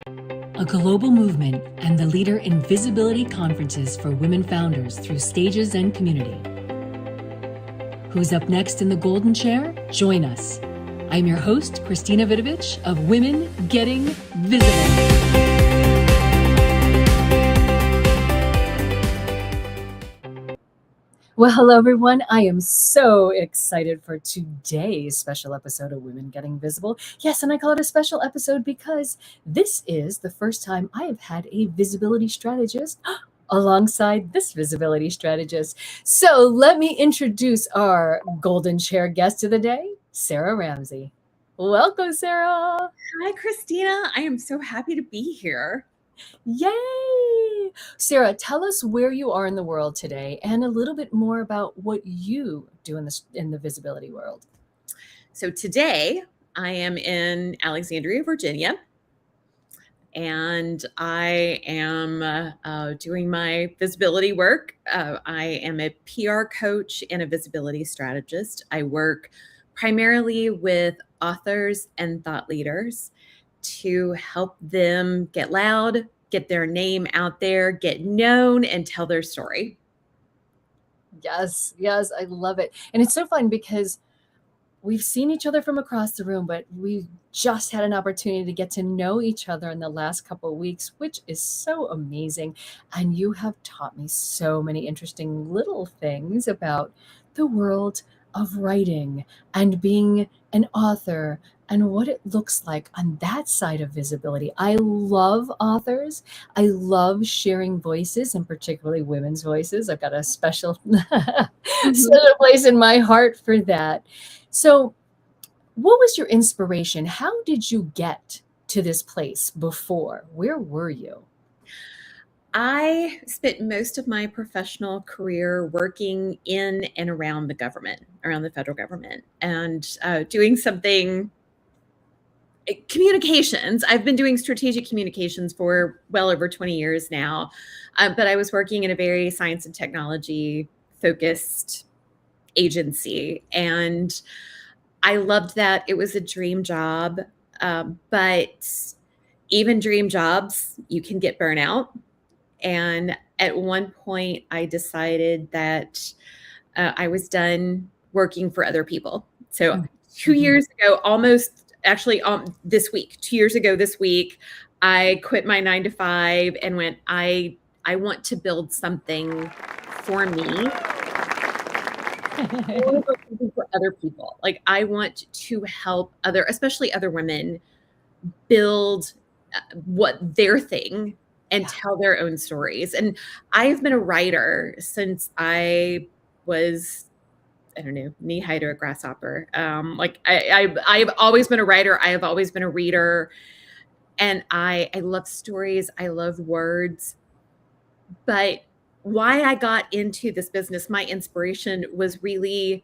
a global movement and the leader in visibility conferences for women founders through stages and community. Who's up next in the golden chair? Join us. I'm your host, Christina Vidovich of Women Getting Visible. Well, hello, everyone. I am so excited for today's special episode of Women Getting Visible. Yes, and I call it a special episode because this is the first time I have had a visibility strategist alongside this visibility strategist. So let me introduce our golden chair guest of the day, Sarah Ramsey. Welcome, Sarah. Hi, Christina. I am so happy to be here. Yay! Sarah, tell us where you are in the world today and a little bit more about what you do in the visibility world. So today I am in Alexandria, Virginia, and I am doing my visibility work. I am a PR coach and a visibility strategist. I work primarily with authors and thought leaders to help them get loud, get their name out there, get known, and tell their story. Yes, I love it. And it's so fun because we've seen each other from across the room, but we just had an opportunity to get to know each other in the last couple of weeks, which is so amazing. And you have taught me so many interesting little things about the world of writing and being an author and what it looks like on that side of visibility. I love authors. I love sharing voices, and particularly women's voices. I've got a special place in my heart for that. So what was your inspiration? How did you get to this place before? Where were you? I spent most of my professional career working in and around the government, around the federal government, and doing something communications. I've been doing strategic communications for well over 20 years now, but I was working in a very science and technology focused agency, and I loved that. It was a dream job, but even dream jobs, you can get burnout. And at one point, I decided that I was done working for other people. So 2 years ago, this week, 2 years ago this week, I quit my 9-to-5 and went, I want to build something for me. For other people. Like, I want to help especially other women build what their thing and tell their own stories. And I've been a writer since I was, I don't know, knee high to a grasshopper. I've always been a writer. I have always been a reader, and I love stories. I love words. But why I got into this business, my inspiration was really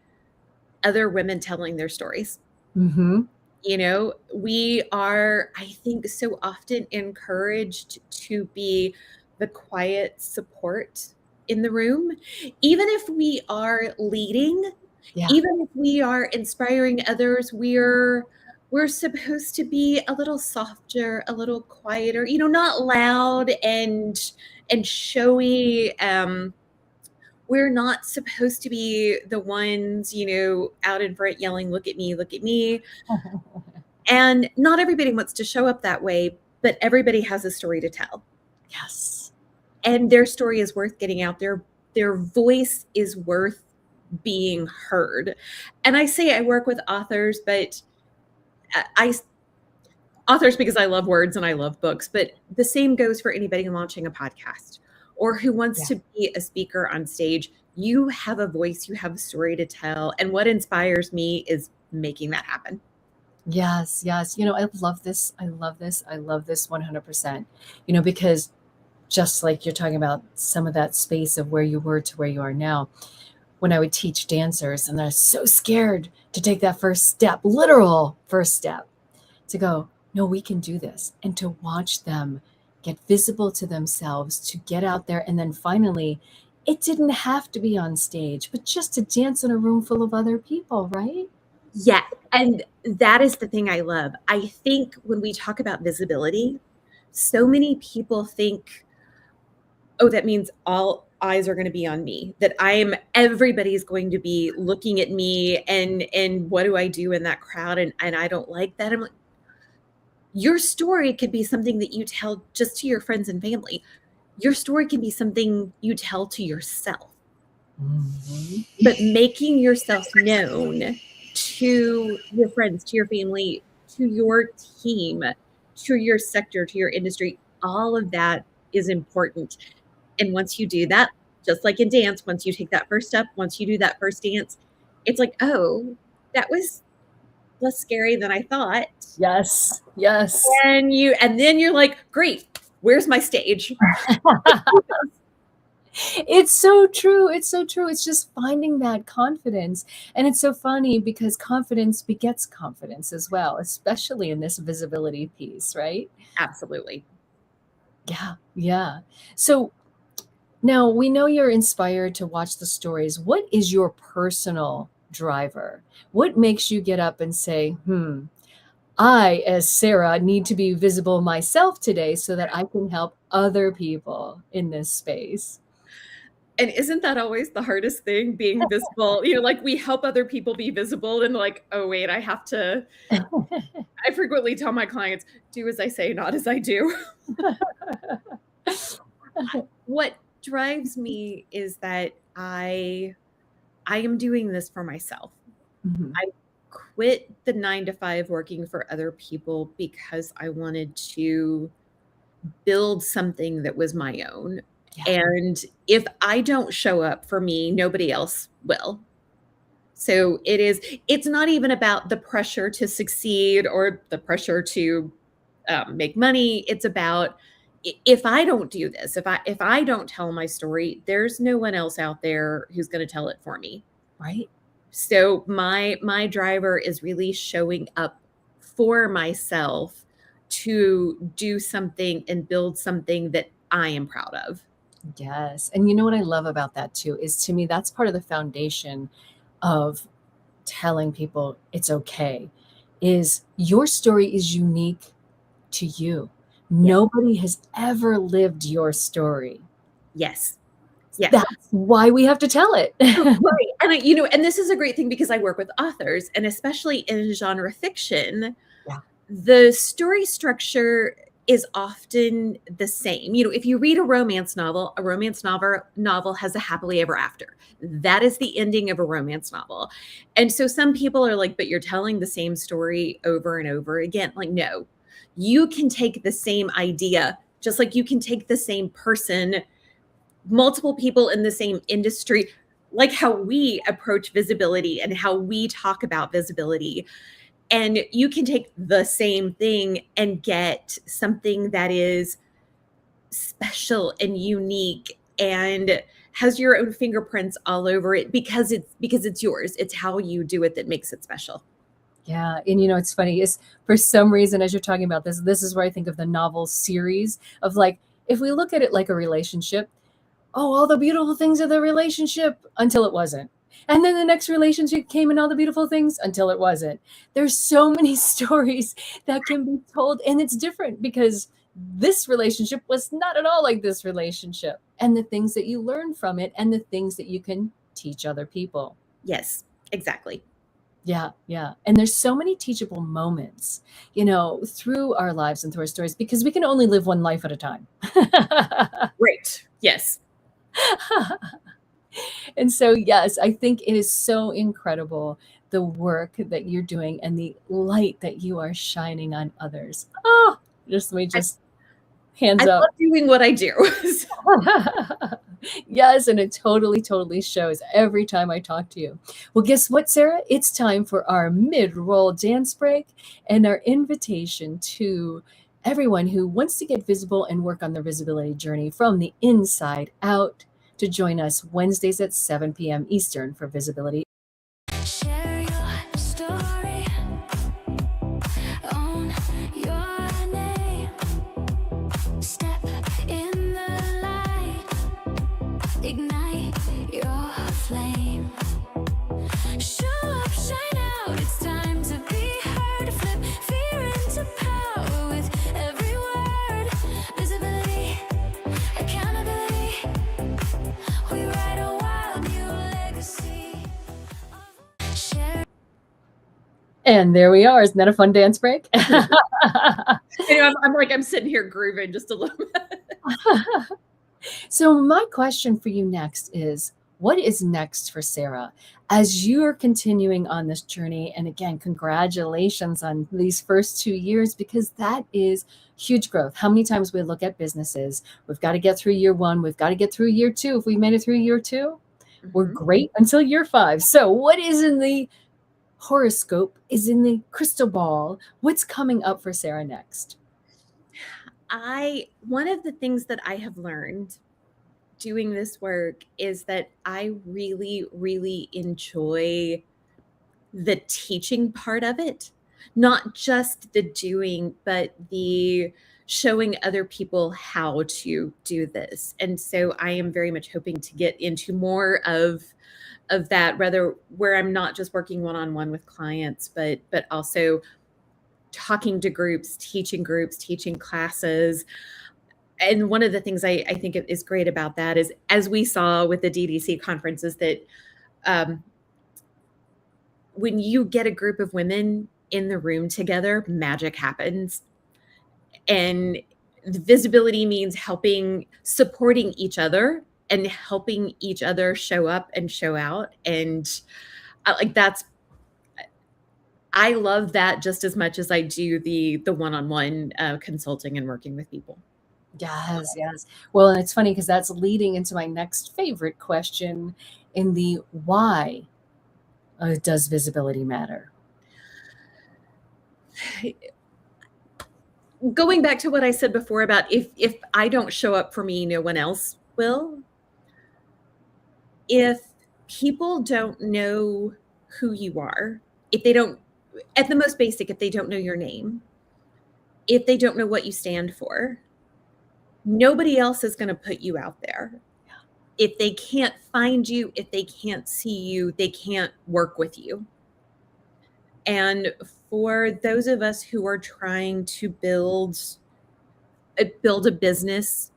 other women telling their stories. Mm-hmm. You know, we are, I think, so often encouraged to be the quiet support in the room. Even if we are leading, even if we are inspiring others, we're supposed to be a little softer, a little quieter, not loud and showy. We're not supposed to be the ones, out in front yelling, look at me, look at me. And not everybody wants to show up that way, but everybody has a story to tell. Yes. And their story is worth getting out there. Their voice is worth being heard. And I say I work with authors, but authors because I love words and I love books, but the same goes for anybody launching a podcast or who wants to be a speaker on stage. You have a voice, you have a story to tell. And what inspires me is making that happen. Yes. I love this. I love this 100%, because just like you're talking about some of that space of where you were to where you are now, when I would teach dancers and they're so scared to take that first step, literal first step, to go, no, we can do this. And to watch them get visible to themselves, to get out there. And then finally, it didn't have to be on stage, but just to dance in a room full of other people, right? Yeah. And that is the thing I love. I think when we talk about visibility, So many people think, oh, that means all eyes are going to be on me, that everybody's going to be looking at me, and what do I do in that crowd? And I don't like that. I'm like, your story could be something that you tell just to your friends and family. Your story can be something you tell to yourself. Mhm. But making yourself known to your friends, to your family, to your team, to your sector, to your industry, all of that is important. And once you do that, just like in dance, once you take that first step, once you do that first dance, it's like, oh, that was less scary than I thought. Yes. Yes. And then you're like, great, where's my stage? It's so true. It's so true. It's just finding that confidence. And it's so funny because confidence begets confidence as well, especially in this visibility piece, right? Absolutely. Yeah. Yeah. So now we know you're inspired to watch the stories. What is your personal driver? What makes you get up and say, I, as Sarah, need to be visible myself today so that I can help other people in this space? And isn't that always the hardest thing, being visible? Like, we help other people be visible, and like, oh wait, I frequently tell my clients, do as I say, not as I do. What drives me is that I am doing this for myself. Mhm. I quit the 9 to 5 working for other people because I wanted to build something that was my own. Yeah. And if I don't show up for me, nobody else will. So it's not even about the pressure to succeed or the pressure to make money. It's about, if I don't do this, if I don't tell my story, there's no one else out there who's going to tell it for me. Right. So my driver is really showing up for myself to do something and build something that I am proud of. Yes. And you know what I love about that too is, to me, that's part of the foundation of telling people it's okay, is your story is unique to you. Yes. Nobody has ever lived your story. Yes. Yeah. That's why we have to tell it. Right. And this is a great thing because I work with authors, and especially in genre fiction, Yeah. the story structure is often the same. If you read a romance novel has a happily ever after. That is the ending of a romance novel. And so some people are like, but you're telling the same story over and over again. Like, no, you can take the same idea, just like you can take the same person, multiple people in the same industry, like how we approach visibility and how we talk about visibility. And you can take the same thing and get something that is special and unique and has your own fingerprints all over it, because it's yours. It's how you do it that makes it special. Yeah. And it's funny is, for some reason, as you're talking about this is where I think of the novel series of, like, if we look at it like a relationship, oh, all the beautiful things of the relationship until it wasn't. And then the next relationship came and all the beautiful things until it wasn't. There's so many stories that can be told, and it's different because this relationship was not at all like this relationship, and the things that you learn from it and the things that you can teach other people. Yes, exactly. Yeah, yeah. And there's so many teachable moments, through our lives and through our stories, because we can only live one life at a time. Great. Yes. And so, yes, I think it is so incredible, the work that you're doing and the light that you are shining on others. Oh, let me just hands I up. love doing what I do. Yes, and it totally, totally shows every time I talk to you. Well, guess what, Sarah? It's time for our mid-roll dance break and our invitation to everyone who wants to get visible and work on their visibility journey from the inside out to join us Wednesdays at 7 p.m. Eastern for Visibility. Share your story, own your name, step in the light, ignite your flame, show up, shine out, it's time to be heard, flip fear into power with every word, And there we are. Isn't that a fun dance break? I'm sitting here grooving just a little bit. So my question for you next is, what is next for Sarah as you're continuing on this journey? And again, congratulations on these first 2 years, because that is huge growth. How many times we look at businesses, we've got to get through year one, we've got to get through year two. If we made it through year two, we're great until year 5. So what is in the horoscope, is in the crystal ball? What's coming up for Sarah next? One of the things that I have learned doing this work is that I really, really enjoy the teaching part of it, not just the doing, but the showing other people how to do this. And so I am very much hoping to get into more of that, rather where I'm not just working one-on-one with clients, but also talking to groups, teaching classes. And one of the things I think is great about that is, as we saw with the DDC conference, is that when you get a group of women in the room together, magic happens. And the visibility means supporting each other and helping each other show up and show out. And I love that just as much as I do the one-on-one consulting and working with people. Yes, yes. Well, and it's funny because that's leading into my next favorite question in the why does visibility matter? Going back to what I said before about if I don't show up for me, no one else will. If people don't know who you are, if they don't, at the most basic, if they don't know your name, if they don't know what you stand for, nobody else is going to put you out there. If they can't find you, if they can't see you, they can't work with you. And for those of us who are trying to build a business,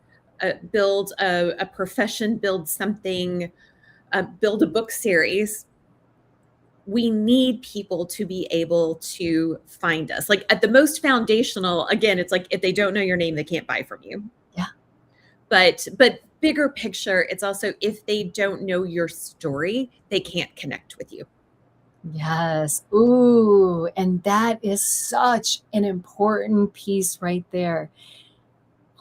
build a profession, build something, build a book series, we need people to be able to find us. Like at the most foundational, again, it's like if they don't know your name, they can't buy from you. Yeah. But bigger picture, it's also if they don't know your story, they can't connect with you. Yes. Ooh, and that is such an important piece right there.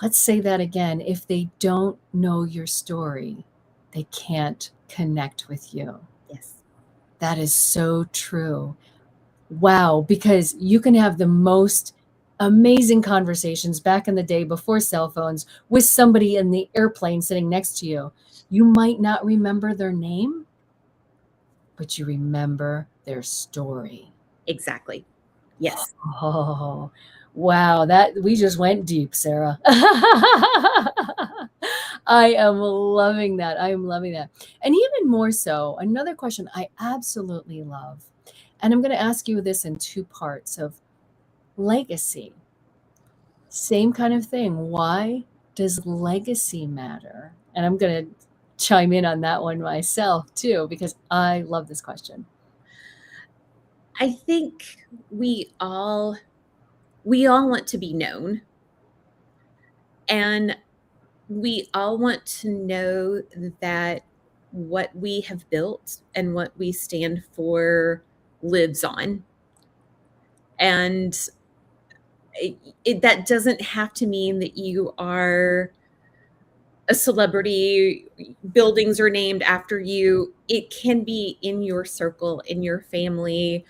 Let's say that again. If they don't know your story, they can't connect with you. Yes. That is so true. Wow, because you can have the most amazing conversations back in the day before cell phones with somebody in the airplane sitting next to you. You might not remember their name, but you remember their story. Exactly. Yes. Oh, wow. That we just went deep, Sarah. I am loving that. I am loving that. And even more so, another question I absolutely love, and I'm going to ask you this in 2 parts of legacy. Same kind of thing. Why does legacy matter? And I'm going to chime in on that one myself too, because I love this question. I think we all want to be known, and we all want to know that what we have built and what we stand for lives on. And that doesn't have to mean that you are a celebrity, buildings are named after you. It can be in your circle, in your family.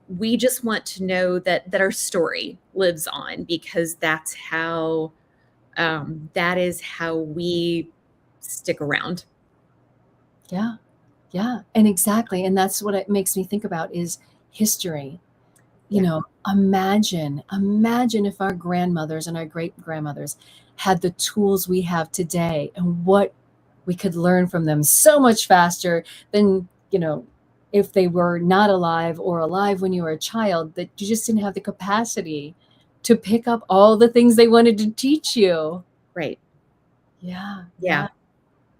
We just want to know that our story lives on, because that's how that is how we stick around. Yeah. Yeah. And exactly. And that's what it makes me think about is history. You know, imagine if our grandmothers and our great grandmothers had the tools we have today, and what we could learn from them so much faster than, if they were not alive, or alive when you were a child, that you just didn't have the capacity to pick up all the things they wanted to teach you. Right. Yeah. Yeah.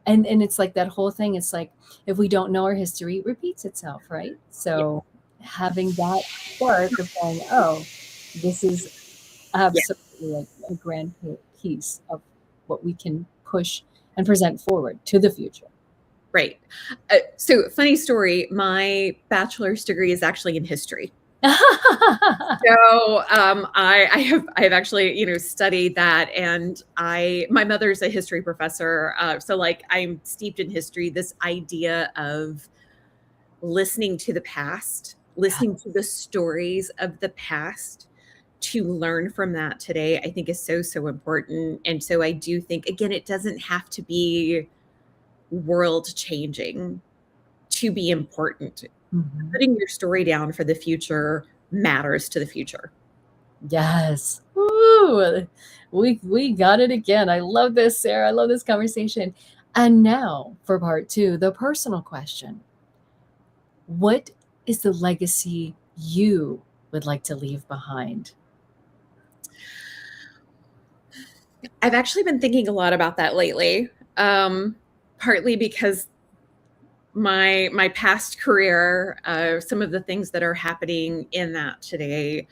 And it's like that whole thing. It's like, if we don't know our history, it repeats itself, right? So having that spark of going, oh, this is Yeah, absolutely a grand piece of what we can push and present forward to the future. right. So funny story, my bachelor's degree is actually in history. So I have actually studied that, and my mother's a history professor, so like I'm steeped in history. This idea of listening to the past, listening to the stories of the past to learn from that today, I think is so important. And so I do think, again, it doesn't have to be world changing to be important. Mhm. Putting your story down for the future matters to the future. Yes. Woo! We got it again. I love this, Sarah. I love this conversation. And now for part two, the personal question. What is the legacy you would like to leave behind? I've actually been thinking a lot about that lately, partly because my past career, some of the things that are happening in that today,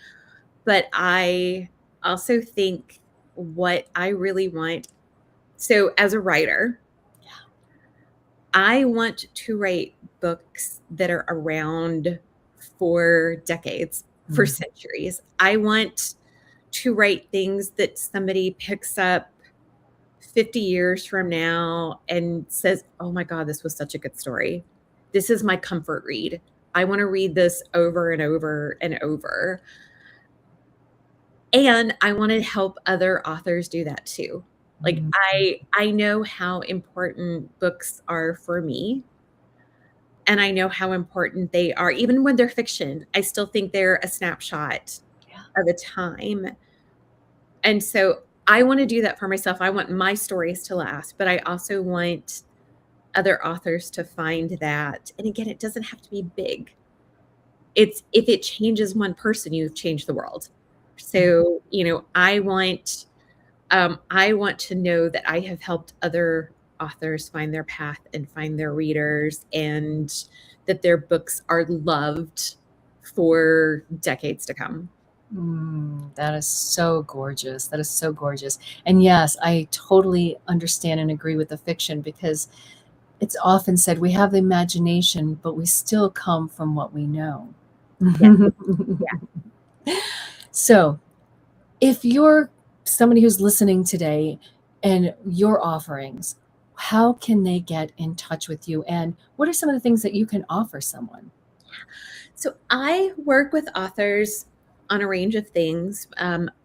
but I also think what I really want. So, as a writer, I want to write books that are around for decades, for Mhm. centuries. I want to write things that somebody picks up 50 years from now and says, "Oh my God, this was such a good story. This is my comfort read. I want to read this over and over and over." And I want to help other authors do that too. Like Mhm. I know how important books are for me, and I know how important they are even when they're fiction. I still think they're a snapshot Yeah. of a time. And so I want to do that for myself. I want my stories to last, but I also want other authors to find that. And again, it doesn't have to be big. It's if it changes one person, you've changed the world. So, I want to know that I have helped other authors find their path and find their readers, and that their books are loved for decades to come. That is so gorgeous. That is so gorgeous. And yes, I totally understand and agree with the fiction because it's often said we have the imagination, but we still come from what we know. Yeah, yeah. So, if you're somebody who's listening today and your offerings, how can they get in touch with you? And what are some of the things that you can offer someone? So I work with authors on a range of things.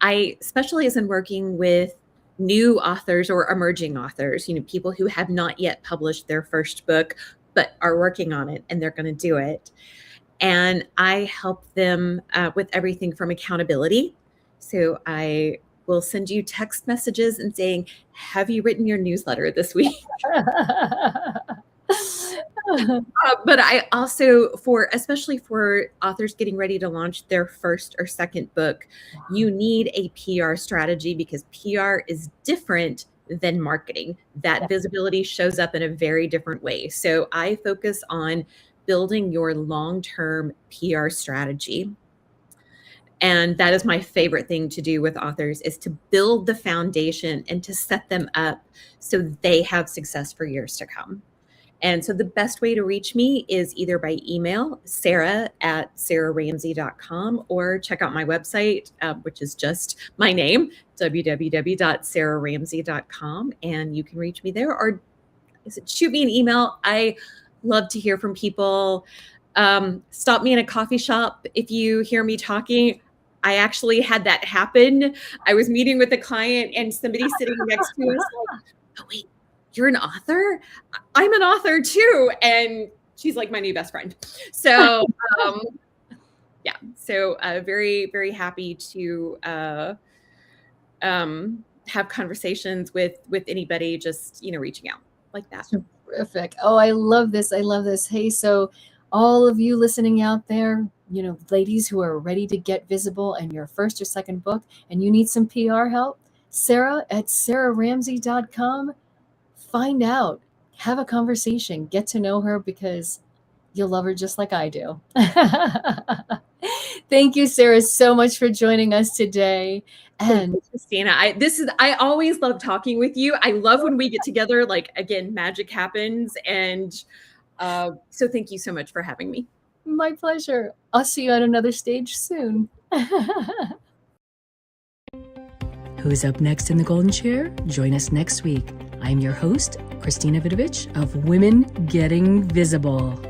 I specialize in working with new authors or emerging authors, people who have not yet published their first book, but are working on it and they're going to do it. And I help them with everything from accountability. So I will send you text messages and saying, "Have you written your newsletter this week?" But I also, especially for authors getting ready to launch their first or second book, you need a PR strategy because PR is different than marketing. That visibility shows up in a very different way. So I focus on building your long-term PR strategy. And that is my favorite thing to do with authors, is to build the foundation and to set them up so they have success for years to come. And so the best way to reach me is either by email, sarah@sarahramsey.com, or check out my website, which is just my name, www.sarahramsey.com. And you can reach me there, or shoot me an email. I love to hear from people. Stop me in a coffee shop if you hear me talking. I actually had that happen. I was meeting with a client and somebody sitting next to us like, "Oh, wait, you're an author? I'm an author too." And she's like my new best friend. So, um, yeah. So, very, very happy to have conversations with anybody, just, reaching out like that. Terrific. Oh, I love this. I love this. Hey, so all of you listening out there, ladies who are ready to get visible in your first or second book and you need some PR help, Sarah at sarahramsey.com. Find out, have a conversation, get to know her because You'll love her just like I do. Thank you, Sarah, so much for joining us today. And Christina, I always love talking with you. I love when we get together, like, again, magic happens. And so thank you so much for having me. my pleasure. I'll see you on another stage soon. Who's up next in the golden chair? Join us next week. I'm your host, Christina Vidovich of Women Getting Visible.